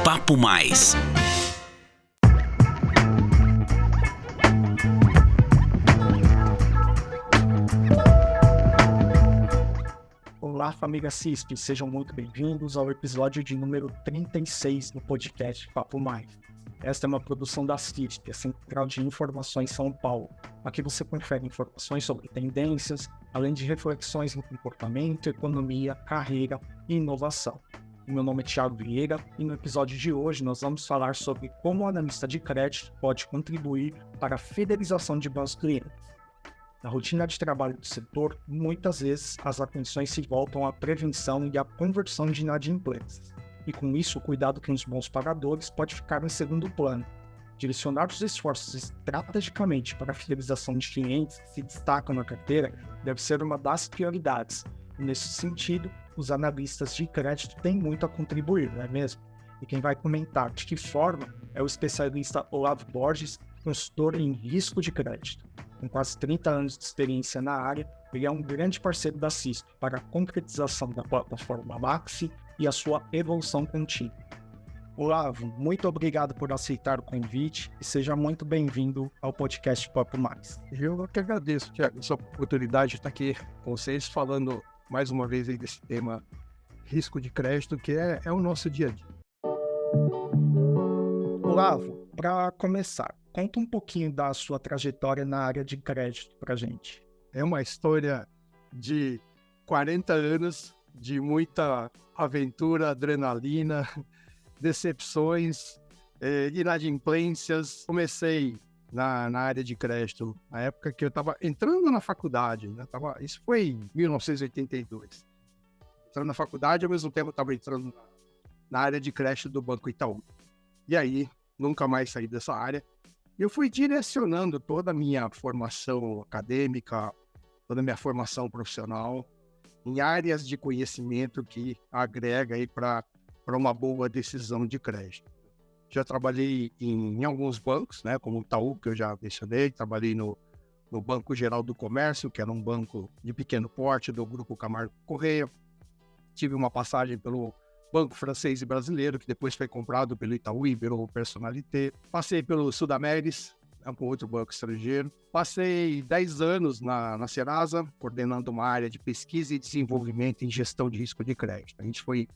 Papo Mais. Olá, família CISP, sejam muito bem-vindos ao episódio de número 36 do podcast Papo Mais. Esta é uma produção da CISP, a Central de Informações São Paulo. Aqui você confere informações sobre tendências, além de reflexões em comportamento, economia, carreira e inovação. O meu nome é Thiago Vieira e no episódio de hoje nós vamos falar sobre como o analista de crédito pode contribuir para a fidelização de bons clientes. Na rotina de trabalho do setor, muitas vezes as atenções se voltam à prevenção e à conversão de inadimplências. E com isso, o cuidado com os bons pagadores pode ficar em segundo plano. Direcionar os esforços estrategicamente para a fidelização de clientes que se destacam na carteira deve ser uma das prioridades. E nesse sentido, os analistas de crédito têm muito a contribuir, não é mesmo? E quem vai comentar de que forma é o especialista Olavo Borges, consultor em risco de crédito. Com quase 30 anos de experiência na área, ele é um grande parceiro da CISP para a concretização da plataforma Maxi e a sua evolução contínua. Olavo, muito obrigado por aceitar o convite e seja muito bem-vindo ao podcast Papo Mais. Eu que agradeço, Thiago, essa oportunidade de estar aqui com vocês falando mais uma vez aí desse tema risco de crédito, que é o nosso dia a dia. Olavo, para começar, conta um pouquinho da sua trajetória na área de crédito para a gente. É uma história de 40 anos, de muita aventura, adrenalina, decepções, inadimplências. Comecei na área de crédito, na época que eu estava entrando na faculdade, né? Isso foi em 1982. Entrando na faculdade, ao mesmo tempo eu estava entrando na área de crédito do Banco Itaú. E aí, nunca mais saí dessa área. Eu fui direcionando toda a minha formação acadêmica, toda a minha formação profissional em áreas de conhecimento que agrega aí para uma boa decisão de crédito. Já trabalhei em alguns bancos, né, como o Itaú, que eu já mencionei, trabalhei no Banco Geral do Comércio, que era um banco de pequeno porte do Grupo Camargo Corrêa. Tive uma passagem pelo Banco Francês e Brasileiro, que depois foi comprado pelo Itaú e virou Personnalité. Passei pelo Sudameris, um outro banco estrangeiro. Passei 10 anos na Serasa, coordenando uma área de pesquisa e desenvolvimento em gestão de risco de crédito. A gente foi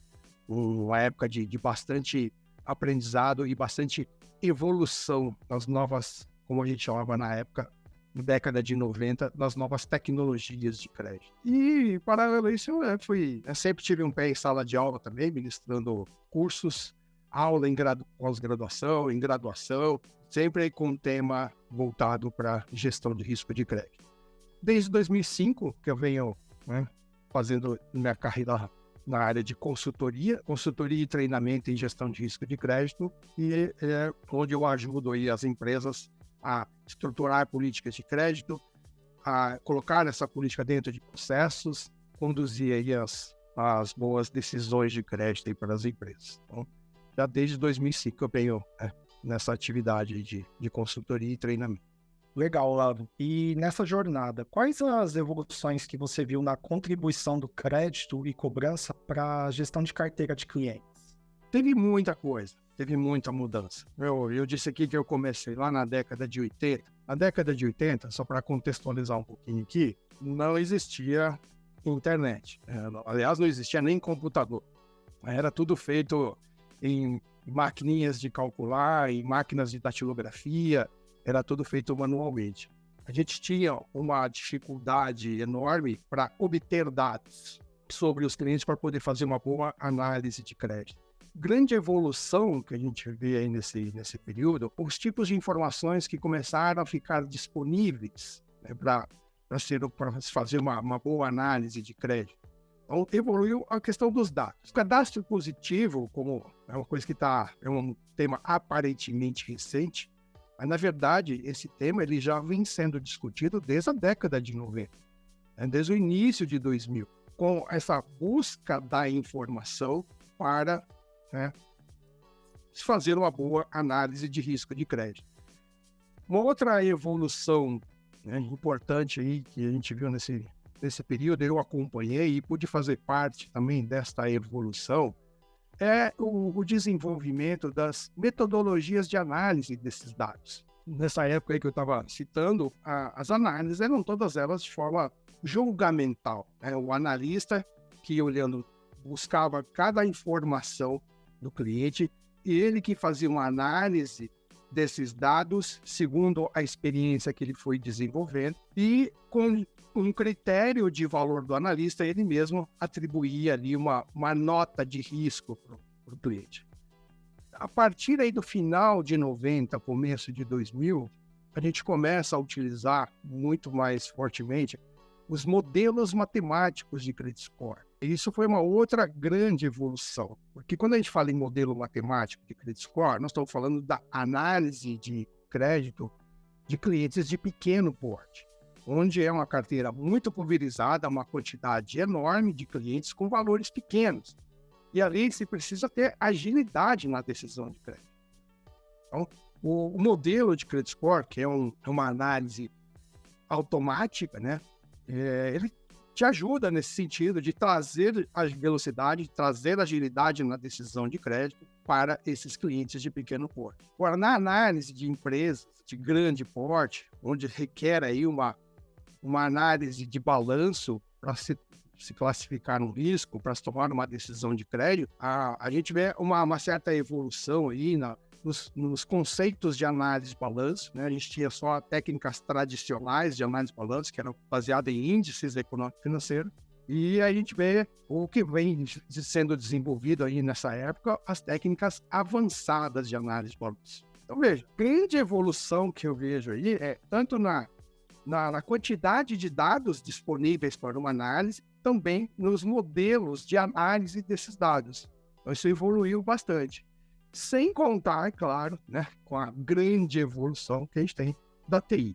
uma época de bastante aprendizado e bastante evolução das novas, como a gente chamava na época, na década de 90, das novas tecnologias de crédito. E, paralelo a isso, eu sempre tive um pé em sala de aula também, ministrando cursos, aula em pós-graduação, em graduação, sempre com um tema voltado para gestão de risco de crédito. Desde 2005, que eu venho fazendo minha carreira na área de consultoria e treinamento em gestão de risco de crédito, e é onde eu ajudo aí as empresas a estruturar políticas de crédito, a colocar essa política dentro de processos, conduzir aí as boas decisões de crédito aí para as empresas. Então, já desde 2005 eu venho nessa atividade de consultoria e treinamento. Legal, Olavo. E nessa jornada, quais as evoluções que você viu na contribuição do crédito e cobrança para a gestão de carteira de clientes? Teve muita coisa, teve muita mudança. Eu disse aqui que eu comecei lá na década de 80. Na década de 80, só para contextualizar um pouquinho aqui, não existia internet. Aliás, não existia nem computador. Era tudo feito em maquininhas de calcular, em máquinas de datilografia, era tudo feito manualmente. A gente tinha uma dificuldade enorme para obter dados sobre os clientes para poder fazer uma boa análise de crédito. Grande evolução que a gente vê aí nesse período, os tipos de informações que começaram a ficar disponíveis, né, para se fazer uma boa análise de crédito. Então, evoluiu a questão dos dados. O cadastro positivo, como é uma coisa que é um tema aparentemente recente, mas, na verdade, esse tema ele já vem sendo discutido desde a década de 90, desde o início de 2000, com essa busca da informação para se fazer uma boa análise de risco de crédito. Uma outra evolução importante aí que a gente viu nesse período, eu acompanhei e pude fazer parte também desta evolução, é o desenvolvimento das metodologias de análise desses dados. Nessa época aí que eu estava citando, as análises eram todas elas de forma julgamental, né? O analista que olhando, buscava cada informação do cliente e ele que fazia uma análise desses dados segundo a experiência que ele foi desenvolvendo e com um critério de valor do analista, ele mesmo atribuía ali uma nota de risco para o cliente. A partir aí do final de 90, começo de 2000, a gente começa a utilizar muito mais fortemente os modelos matemáticos de credit score. E isso foi uma outra grande evolução, porque quando a gente fala em modelo matemático de credit score, nós estamos falando da análise de crédito de clientes de pequeno porte, onde é uma carteira muito pulverizada, uma quantidade enorme de clientes com valores pequenos. E ali se precisa ter agilidade na decisão de crédito. Então, o modelo de credit score, que é uma análise automática, né? Ele te ajuda nesse sentido de trazer a velocidade, de trazer agilidade na decisão de crédito para esses clientes de pequeno porte. Agora, na análise de empresas de grande porte, onde requer aí uma análise de balanço para se classificar um risco, para se tomar uma decisão de crédito, a gente vê uma certa evolução aí nos conceitos de análise de balanço, né? A gente tinha só técnicas tradicionais de análise de balanço, que eram baseadas em índices econômico-financeiros, e a gente vê o que vem sendo desenvolvido aí nessa época, as técnicas avançadas de análise de balanço. Então, veja, a grande evolução que eu vejo aí é tanto na quantidade de dados disponíveis para uma análise, também nos modelos de análise desses dados. Então, isso evoluiu bastante. Sem contar, claro, né, com a grande evolução que a gente tem da TI.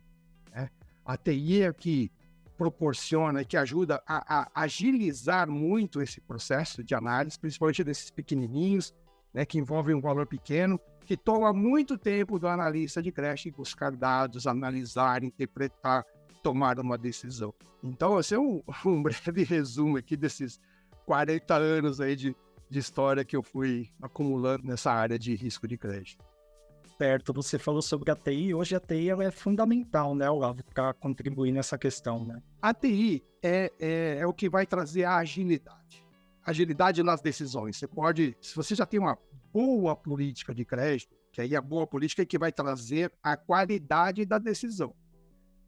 Né? A TI é que proporciona, que ajuda a agilizar muito esse processo de análise, principalmente desses pequenininhos, né, que envolvem um valor pequeno, que toma muito tempo do analista de crédito buscar dados, analisar, interpretar, tomar uma decisão. Então, esse é um breve resumo aqui desses 40 anos aí de história que eu fui acumulando nessa área de risco de crédito. Certo, você falou sobre a TI, hoje a TI ela é fundamental, né, Olavo, para contribuir nessa questão, né? A TI é o que vai trazer a agilidade. Agilidade nas decisões. Se você já tem uma boa política de crédito, que aí a boa política é que vai trazer a qualidade da decisão.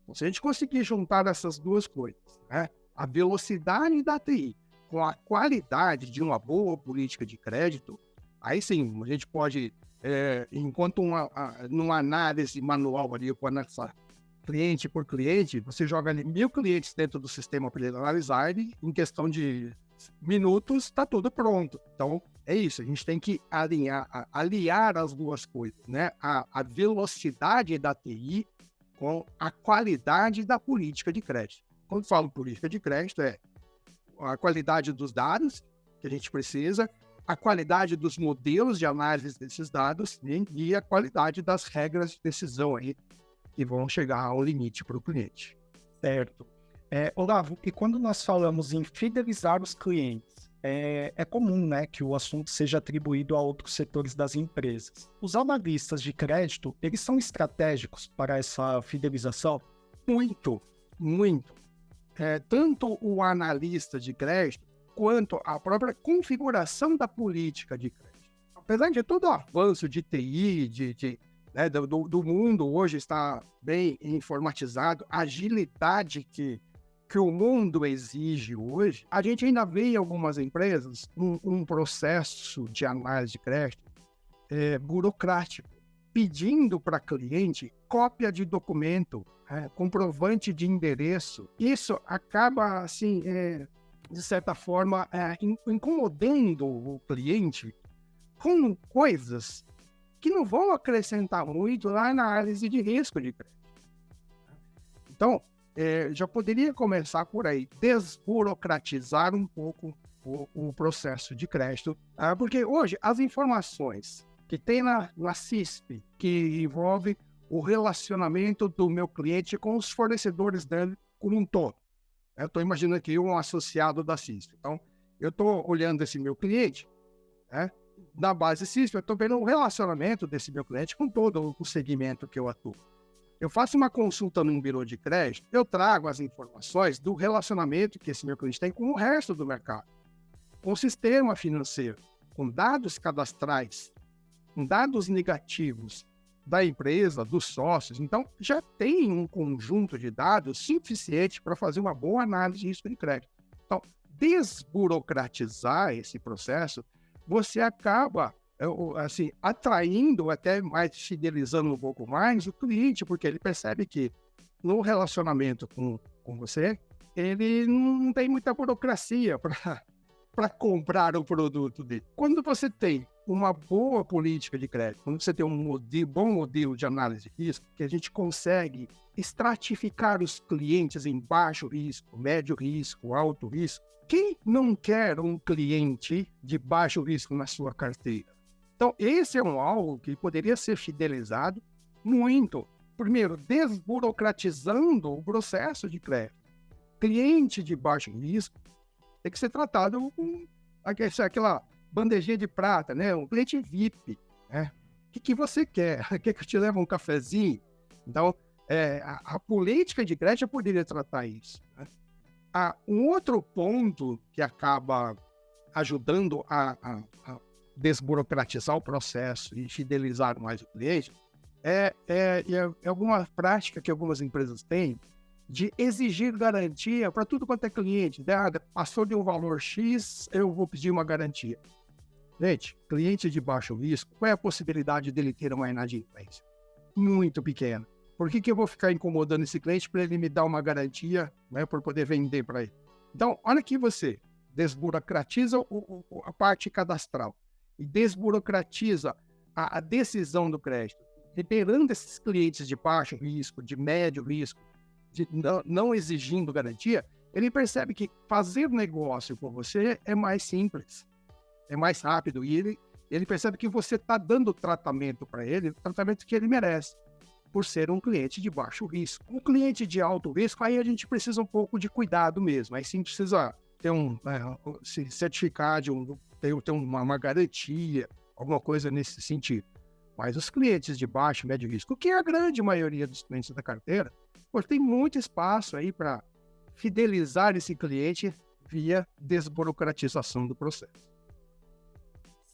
Então, se a gente conseguir juntar essas duas coisas, né, a velocidade da TI com a qualidade de uma boa política de crédito, aí sim, a gente pode, enquanto numa análise manual ali, com analisar cliente por cliente, você joga ali 1.000 clientes dentro do sistema para ele analisar e em questão de minutos está tudo pronto. Então, é isso, a gente tem que aliar as duas coisas, né? A velocidade da TI com a qualidade da política de crédito. Quando falo política de crédito, é a qualidade dos dados que a gente precisa, a qualidade dos modelos de análise desses dados e a qualidade das regras de decisão aí que vão chegar ao limite para o cliente. Certo. Olavo, e quando nós falamos em fidelizar os clientes, é comum, né, que o assunto seja atribuído a outros setores das empresas. Os analistas de crédito, eles são estratégicos para essa fidelização? Muito, muito. Tanto o analista de crédito, quanto a própria configuração da política de crédito. Apesar de todo o avanço de TI, né, do mundo hoje está bem informatizado, a agilidade que o mundo exige hoje, a gente ainda vê em algumas empresas um processo de análise de crédito burocrático, pedindo para cliente cópia de documento, comprovante de endereço. Isso acaba, assim, de certa forma, incomodando o cliente com coisas que não vão acrescentar muito lá na análise de risco de crédito. Então, já poderia começar por aí, desburocratizar um pouco o processo de crédito, porque hoje as informações que tem na CISP, que envolve o relacionamento do meu cliente com os fornecedores dele como um todo. Eu estou imaginando aqui um associado da CISP. Então, eu estou olhando esse meu cliente, né, na base CISP, eu estou vendo o relacionamento desse meu cliente com todo o segmento que eu atuo. Eu faço uma consulta num birô de crédito, eu trago as informações do relacionamento que esse meu cliente tem com o resto do mercado, com o sistema financeiro, com dados cadastrais, com dados negativos da empresa, dos sócios. Então, já tem um conjunto de dados suficiente para fazer uma boa análise de risco de crédito. Então, desburocratizar esse processo, você acaba assim, atraindo, até mais fidelizando um pouco mais o cliente, porque ele percebe que no relacionamento com você, ele não tem muita burocracia para comprar o produto dele. Quando você tem uma boa política de crédito, quando você tem um bom modelo de análise de risco, que a gente consegue estratificar os clientes em baixo risco, médio risco, alto risco, quem não quer um cliente de baixo risco na sua carteira? Então, esse é algo que poderia ser fidelizado muito. Primeiro, desburocratizando o processo de crédito. Cliente de baixo risco tem que ser tratado com aquela bandejinha de prata, né? Um cliente VIP, né? O que você quer? Quer que eu te leve um cafezinho? Então, a política de crédito poderia tratar isso, né? Um outro ponto que acaba ajudando a desburocratizar o processo e fidelizar mais o cliente é alguma prática que algumas empresas têm de exigir garantia para tudo quanto é cliente. Passou de um valor X, eu vou pedir uma garantia. Gente, cliente de baixo risco, qual é a possibilidade dele ter uma inadimplência? Muito pequena. Por que eu vou ficar incomodando esse cliente para ele me dar uma garantia, né, para poder vender para ele? Então, olha que você desburocratiza a parte cadastral e desburocratiza a decisão do crédito, liberando esses clientes de baixo risco, de médio risco, de não exigindo garantia, ele percebe que fazer negócio com você é mais simples, é mais rápido, e ele percebe que você está dando tratamento para ele, o tratamento que ele merece, por ser um cliente de baixo risco. Um cliente de alto risco, aí a gente precisa um pouco de cuidado mesmo, aí sim precisa ter se certificar ter uma garantia, alguma coisa nesse sentido. Mas os clientes de baixo e médio risco, que é a grande maioria dos clientes da carteira, tem muito espaço aí para fidelizar esse cliente via desburocratização do processo.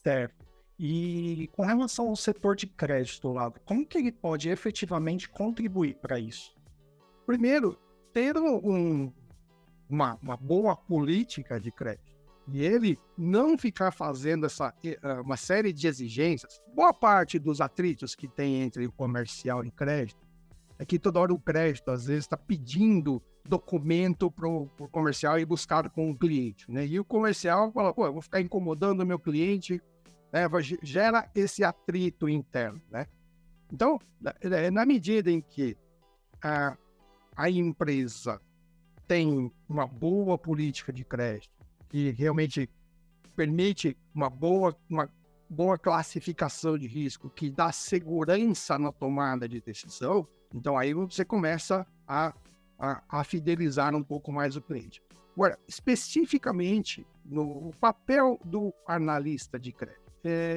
Certo. E com relação ao setor de crédito, Lauro, como que ele pode efetivamente contribuir para isso? Primeiro, ter uma boa política de crédito. E ele não ficar fazendo uma série de exigências. Boa parte dos atritos que tem entre o comercial e crédito é que toda hora o crédito, às vezes, está pedindo documento para o comercial e buscar com o cliente, né? E o comercial fala, eu vou ficar incomodando o meu cliente, né? Gera esse atrito interno, né? Então, na medida em que a empresa tem uma boa política de crédito, que realmente permite uma boa classificação de risco, que dá segurança na tomada de decisão, então aí você começa a fidelizar um pouco mais o cliente. Agora, especificamente no papel do analista de crédito.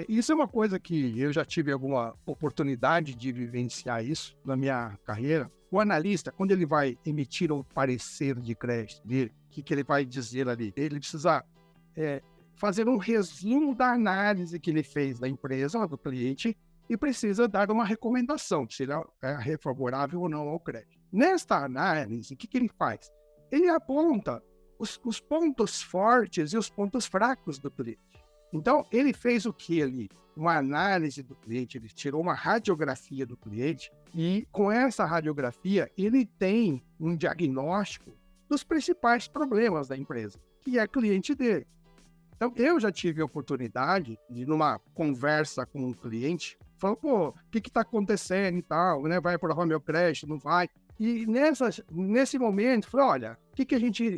Isso é uma coisa que eu já tive alguma oportunidade de vivenciar isso na minha carreira. O analista, quando ele vai emitir um parecer de crédito dele, o que ele vai dizer ali? Ele precisa fazer um resumo da análise que ele fez da empresa, do cliente, e precisa dar uma recomendação, se ele é favorável ou não ao crédito. Nesta análise, o que ele faz? Ele aponta os pontos fortes e os pontos fracos do cliente. Então, ele fez o que ali? Uma análise do cliente, ele tirou uma radiografia do cliente e, com essa radiografia, ele tem um diagnóstico dos principais problemas da empresa, que é cliente dele. Então, eu já tive a oportunidade de, numa conversa com um cliente, falar, o que está acontecendo e tal, né? Vai aprovar meu crédito, não vai? E nesse momento, falei, olha, o que a gente...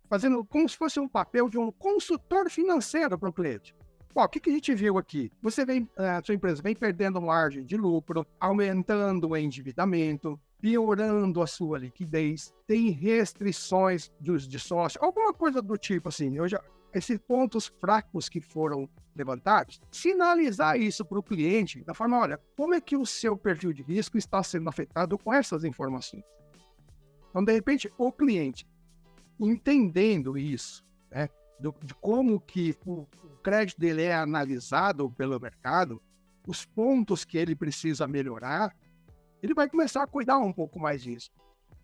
fazendo como se fosse um papel de um consultor financeiro para o cliente. O que a gente viu aqui? A sua empresa vem perdendo margem de lucro, aumentando o endividamento, piorando a sua liquidez, tem restrições de sócio, alguma coisa do tipo assim. esses pontos fracos que foram levantados, sinalizar isso para o cliente da forma, olha, como é que o seu perfil de risco está sendo afetado com essas informações? Então, de repente, o cliente, entendendo isso, né, de como que o crédito dele é analisado pelo mercado, os pontos que ele precisa melhorar, ele vai começar a cuidar um pouco mais disso.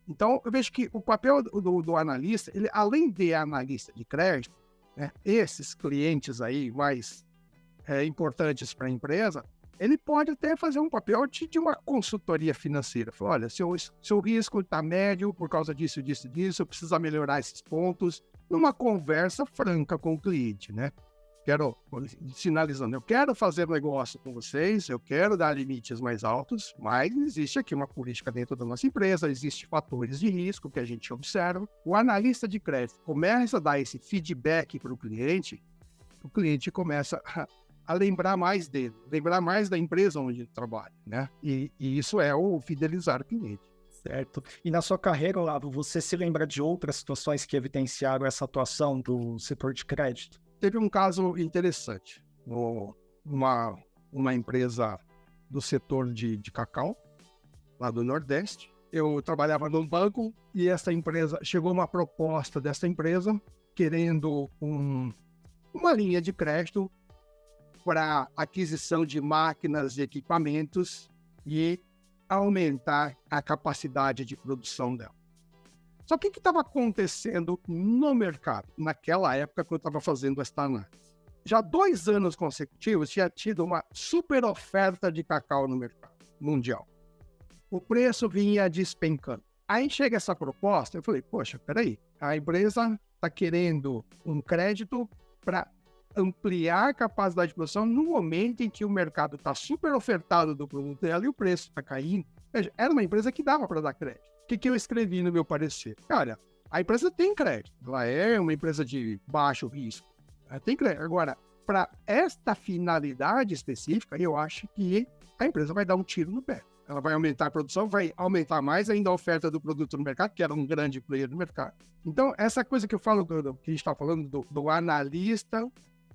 Então, eu vejo que o papel do analista, ele, além de analista de crédito, né, esses clientes aí mais importantes para a empresa, ele pode até fazer um papel de uma consultoria financeira. Fala, olha, seu risco está médio por causa disso, disso, disso, precisa melhorar esses pontos, numa conversa franca com o cliente, né? Sinalizando, eu quero fazer negócio com vocês, eu quero dar limites mais altos, mas existe aqui uma política dentro da nossa empresa, existem fatores de risco que a gente observa. O analista de crédito começa a dar esse feedback para o cliente começa a lembrar mais dele, lembrar mais da empresa onde ele trabalha, né? E isso é o fidelizar o cliente. Certo. E na sua carreira, Olavo, você se lembra de outras situações que evidenciaram essa atuação do setor de crédito? Teve um caso interessante. Uma empresa do setor de cacau, lá do Nordeste. Eu trabalhava num banco e essa empresa, chegou uma proposta dessa empresa querendo uma linha de crédito para aquisição de máquinas e equipamentos e aumentar a capacidade de produção dela. Só que o que estava acontecendo no mercado, naquela época que eu estava fazendo esta análise? Já 2 anos consecutivos tinha tido uma super oferta de cacau no mercado mundial. O preço vinha despencando. Aí chega essa proposta, eu falei, poxa, peraí, a empresa está querendo um crédito para ampliar a capacidade de produção no momento em que o mercado está super ofertado do produto dela e o preço está caindo. Veja, era uma empresa que dava para dar crédito. O que eu escrevi no meu parecer? Olha, a empresa tem crédito, ela é uma empresa de baixo risco, ela tem crédito. Agora, para esta finalidade específica, eu acho que a empresa vai dar um tiro no pé. Ela vai aumentar a produção, vai aumentar mais ainda a oferta do produto no mercado, que era um grande player no mercado. Então, essa coisa que eu falo, que a gente está falando do analista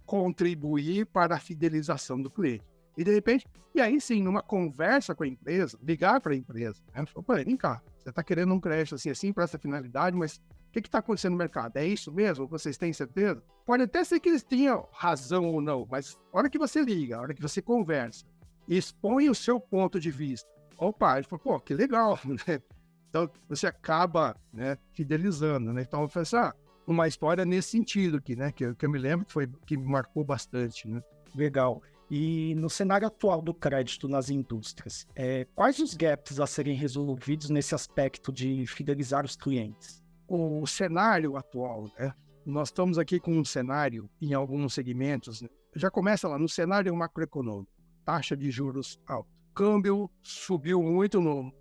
contribuir para a fidelização do cliente. E de repente, e aí sim, numa conversa com a empresa, ligar para a empresa, né? Falei, vem cá, você está querendo um crédito assim para essa finalidade, mas o que está acontecendo no mercado? É isso mesmo? Vocês têm certeza? Pode até ser que eles tenham razão ou não, mas a hora que você liga, a hora que você conversa, expõe o seu ponto de vista. Opa, ele falou, pô, que legal, né? Então, você acaba, né, fidelizando, né? Então, eu falei assim, uma história nesse sentido aqui, né? Que eu me lembro que me marcou bastante, né? Legal. E no cenário atual do crédito nas indústrias, quais os gaps a serem resolvidos nesse aspecto de fidelizar os clientes? O cenário atual, né? Nós estamos aqui com um cenário em alguns segmentos, né? Já começa lá no cenário macroeconômico, taxa de juros alta. Câmbio subiu muito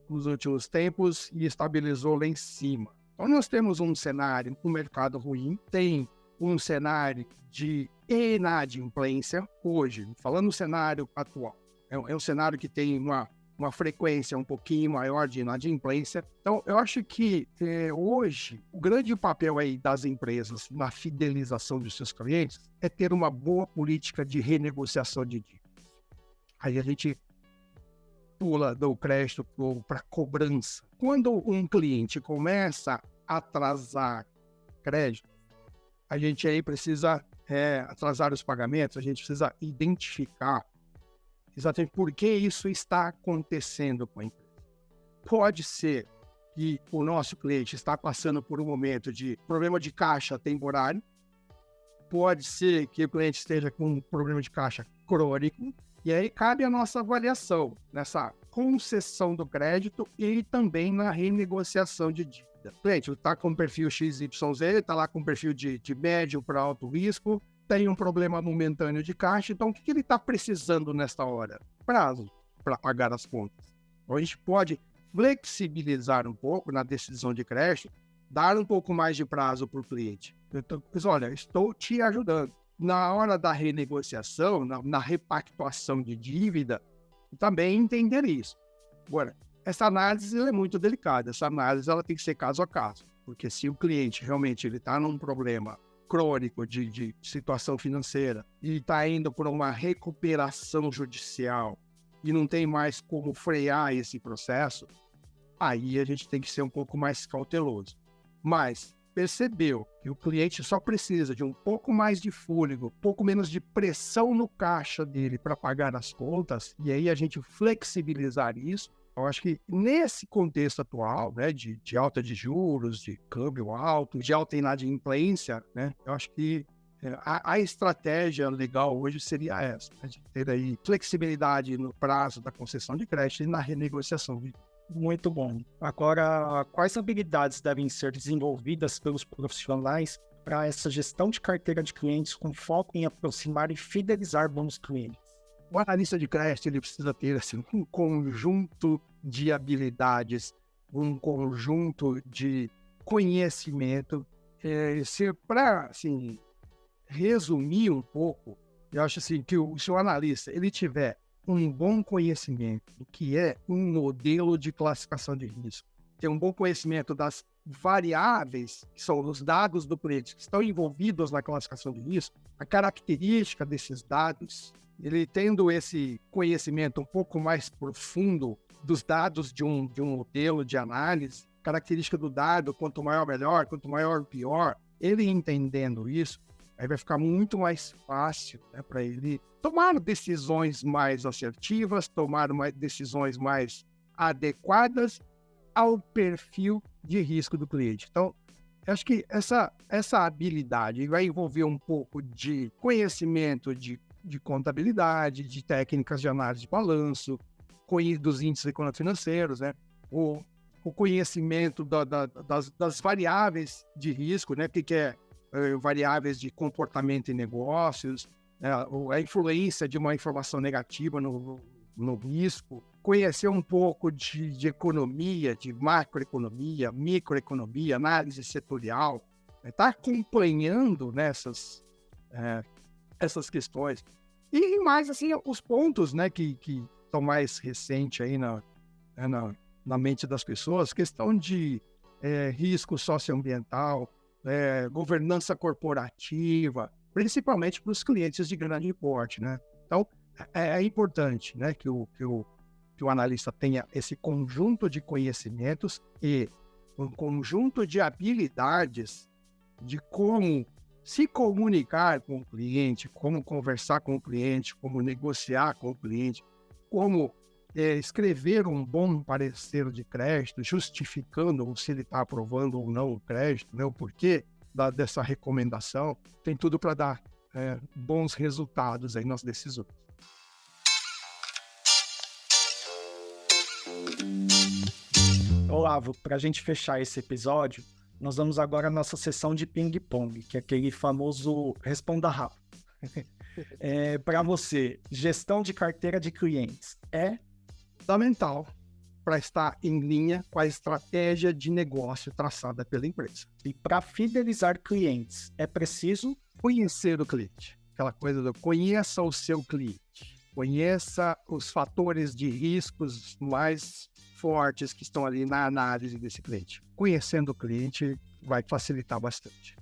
nos últimos tempos e estabilizou lá em cima. Então nós temos um cenário, um mercado ruim, tem um cenário de inadimplência hoje, falando no cenário atual. É um cenário que tem uma frequência um pouquinho maior de inadimplência. Então, eu acho que hoje o grande papel aí das empresas na fidelização dos seus clientes é ter uma boa política de renegociação de dívidas. Aí a gente pula do crédito para cobrança. Quando um cliente começa a atrasar crédito, a gente aí precisa atrasar os pagamentos, a gente precisa identificar exatamente por que isso está acontecendo com a empresa. Pode ser que o nosso cliente está passando por um momento de problema de caixa temporário, pode ser que o cliente esteja com um problema de caixa crônico, e aí cabe a nossa avaliação nessa concessão do crédito e também na renegociação de dívida. O cliente está com perfil XYZ, está lá com perfil de médio para alto risco, tem um problema momentâneo de caixa, então o que ele está precisando nesta hora? Prazo para pagar as contas. Então a gente pode flexibilizar um pouco na decisão de crédito, dar um pouco mais de prazo para o cliente. Então, olha, estou te ajudando. Na hora da renegociação, na repactuação de dívida, também entender isso. Agora, essa análise é muito delicada, essa análise ela tem que ser caso a caso, porque se o cliente realmente está num problema crônico de situação financeira e está indo por uma recuperação judicial e não tem mais como frear esse processo, aí a gente tem que ser um pouco mais cauteloso. Mas percebeu que o cliente só precisa de um pouco mais de fôlego, um pouco menos de pressão no caixa dele para pagar as contas, e aí a gente flexibilizar isso. Eu acho que nesse contexto atual, né, de alta de juros, de câmbio alto, de alta inadimplência, né, eu acho que a estratégia legal hoje seria essa, né, de ter aí flexibilidade no prazo da concessão de crédito e na renegociação. Muito bom. Agora, quais habilidades devem ser desenvolvidas pelos profissionais para essa gestão de carteira de clientes com foco em aproximar e fidelizar bons clientes? O analista de crédito ele precisa ter assim, um conjunto de habilidades, um conjunto de conhecimento. Para assim, resumir um pouco, eu acho assim, que se o analista ele tiver um bom conhecimento do que é um modelo de classificação de risco, ter um bom conhecimento das variáveis, que são os dados do cliente que estão envolvidos na classificação de risco, a característica desses dados, ele tendo esse conhecimento um pouco mais profundo dos dados de um modelo de análise, característica do dado, quanto maior melhor, quanto maior pior, ele entendendo isso, aí vai ficar muito mais fácil, né, para ele tomar decisões mais assertivas, tomar decisões mais adequadas ao perfil de risco do cliente. Então, eu acho que essa habilidade vai envolver um pouco de conhecimento de contabilidade, de técnicas de análise de balanço, dos índices econômico-financeiros, né? O conhecimento das variáveis de risco, né? O que é variáveis de comportamento em negócios, a influência de uma informação negativa no risco, conhecer um pouco de economia, de macroeconomia, microeconomia, análise setorial, tá acompanhando nessas essas questões. E mais, assim, os pontos, né, que estão mais recentes aí na mente das pessoas, questão de risco socioambiental, governança corporativa, principalmente para os clientes de grande porte, né? Então, é importante, né, que o analista tenha esse conjunto de conhecimentos e um conjunto de habilidades de como se comunicar com o cliente, como conversar com o cliente, como negociar com o cliente, como escrever um bom parecer de crédito, justificando se ele está aprovando ou não o crédito, né, o porquê dessa recomendação, tem tudo para dar bons resultados aí nas decisões. Olavo, para a gente fechar esse episódio, nós vamos agora à nossa sessão de ping-pong, que é aquele famoso responda rápido. Para você, gestão de carteira de clientes é fundamental para estar em linha com a estratégia de negócio traçada pela empresa. E para fidelizar clientes, é preciso conhecer o cliente. Aquela coisa do conheça o seu cliente. Conheça os fatores de riscos mais fortes que estão ali na análise desse cliente. Conhecendo o cliente vai facilitar bastante.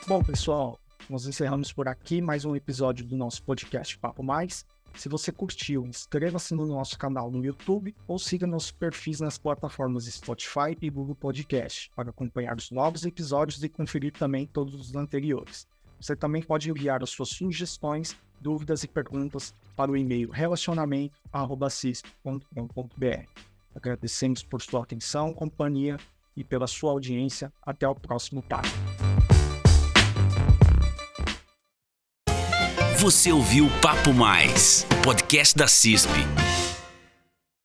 Bom, pessoal, nós encerramos por aqui mais um episódio do nosso podcast Papo Mais. Se você curtiu, inscreva-se no nosso canal no YouTube ou siga nossos perfis nas plataformas Spotify e Google Podcast para acompanhar os novos episódios e conferir também todos os anteriores. Você também pode enviar as suas sugestões, dúvidas e perguntas para o e-mail relacionamento@cisp.com.br. Agradecemos por sua atenção, companhia e pela sua audiência. Até o próximo papo. Você ouviu Papo Mais, podcast da CISP.